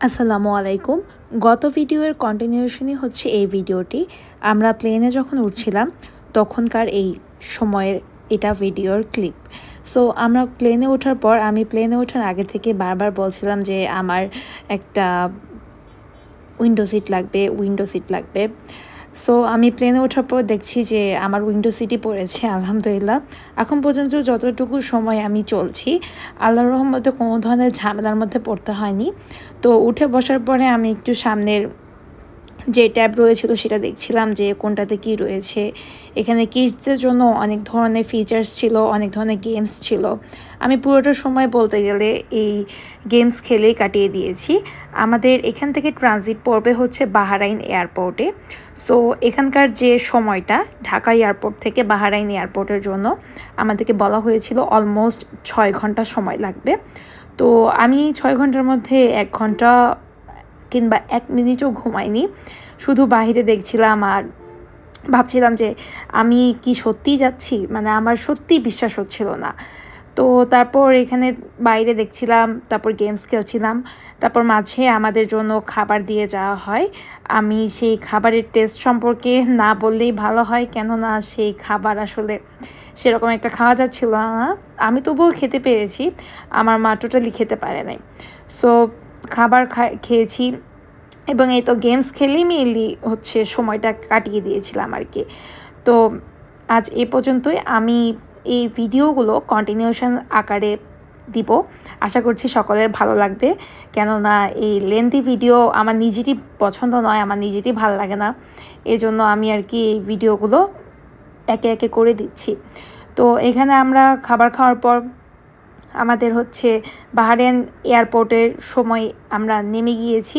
আসসালামু আলাইকুম। গত ভিডিওর কন্টিনিউশনই হচ্ছে এই ভিডিওটি। আমরা প্লেনে যখন উঠছিলাম তখনকার এই সময়ের এটা ভিডিওর ক্লিপ। সো আমরা প্লেনে ওঠার পর আমি প্লেনে ওঠার আগে থেকে বারবার বলছিলাম যে আমার একটা উইন্ডো সিট লাগবে। সো আমি প্লেনে ওঠার পর দেখছি যে আমার উইন্ডো সিটই পড়েছে, আলহামদুলিল্লাহ। এখন পর্যন্ত যতটুকু সময় আমি চলছি, আল্লাহর রহমতে কোনো ধরনের ঝামেলার মধ্যে পড়তে হয়নি। তো উঠে বসার পরে আমি একটু সামনের যে ট্যাব রয়েছিল সেটা দেখছিলাম যে কোনটাতে কি রয়েছে। এখানে কিডসদের জন্য অনেক ধরনের ফিচার্স ছিল, অনেক ধরনের গেমস ছিল। আমি পুরোটা সময় বলতে গেলে এই গেমস খেলেই কাটিয়ে দিয়েছি। আমাদের এখান থেকে ট্রানজিট পড়বে হচ্ছে বাহরাইন এয়ারপোর্টে। সো এখানকার যে সময়টা ঢাকা এয়ারপোর্ট থেকে বাহরাইন এয়ারপোর্টের জন্য আমাদেরকে বলা হয়েছিল অলমোস্ট 6 ঘন্টা সময় লাগবে। তো আমি 6 ঘন্টার মধ্যে 1 ঘন্টা কিংবা 1 মিনিটও ঘুমাইনি, শুধু বাহিরে দেখছিলাম আর ভাবছিলাম যে আমি কি সত্যিই যাচ্ছি, মানে আমার সত্যিই বিশ্বাস হচ্ছিল না। তো তারপর এখানে বাইরে দেখছিলাম, তারপর গেমস খেলছিলাম, তারপর মাঝে আমাদের জন্য খাবার দিয়ে যাওয়া হয়। আমি সেই খাবারের টেস্ট সম্পর্কে না বললেই ভালো হয়, কেননা সেই খাবার আসলে সেরকম একটা খাওয়া যাচ্ছিল না। আমি তবুও খেতে পেরেছি, আমার মা টোটালি খেতে পারে নাই। সো খাবার খেয়েছি এবং এই তো গেমস খেলেই মেনলি হচ্ছে সময়টা কাটিয়ে দিয়েছিলাম আর কি। তো আজ এ পর্যন্তই। আমি এই ভিডিওগুলো কন্টিনিউশন আকারে দিব, আশা করছি সকলের ভালো লাগবে, কেননা এই লেন্থি ভিডিও আমার নিজেরই পছন্দ নয়, আমার নিজেরই ভালো লাগে না। এজন্য আমি আর কি এই ভিডিওগুলো একে একে করে দিচ্ছি। তো এখানে আমরা খাবার খাওয়ার পর আমাদের হচ্ছে বাহরাইন এয়ারপোর্টের সময় আমরা নেমে গিয়েছি